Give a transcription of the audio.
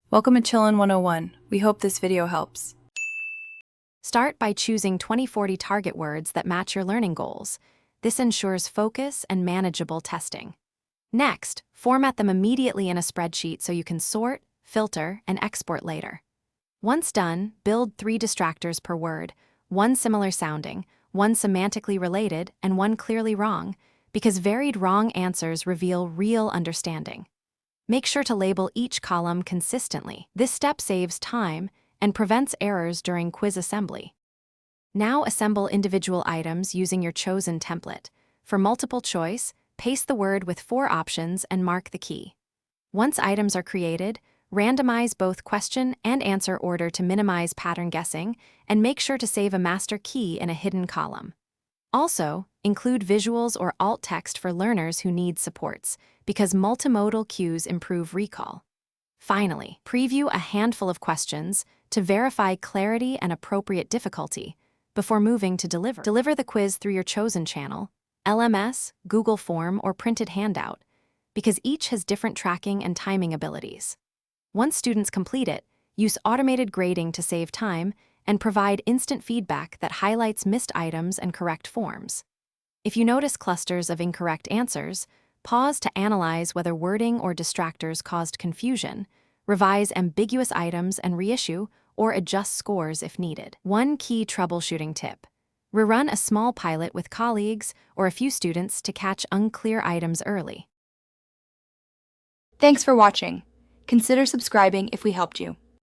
Welcome to Chillin' 101. We hope this video helps. Start by choosing 2040 target words that match your learning goals. This ensures focus and manageable testing. Next, format them immediately in a spreadsheet so you can sort, filter, and export later. Once done, build 3 distractors per word, 1 similar sounding, 1 semantically related, and 1 clearly wrong, because varied wrong answers reveal real understanding. Make sure to label each column consistently. This step saves time and prevents errors during quiz assembly. Now assemble individual items using your chosen template. For multiple choice, paste the word with 4 options and mark the key. Once items are created, randomize both question and answer order to minimize pattern guessing, and make sure to save a master key in a hidden column. Also, include visuals or alt text for learners who need supports, because multimodal cues improve recall. Finally, preview a handful of questions to verify clarity and appropriate difficulty before moving to deliver. Deliver the quiz through your chosen channel, LMS, Google Form, or printed handout, because each has different tracking and timing abilities. Once students complete it, use automated grading to save time and provide instant feedback that highlights missed items and correct forms. If you notice clusters of incorrect answers, pause to analyze whether wording or distractors caused confusion, revise ambiguous items and reissue, or adjust scores if needed. One key troubleshooting tip: rerun a small pilot with colleagues or a few students to catch unclear items early. Thanks for watching. Consider subscribing if we helped you.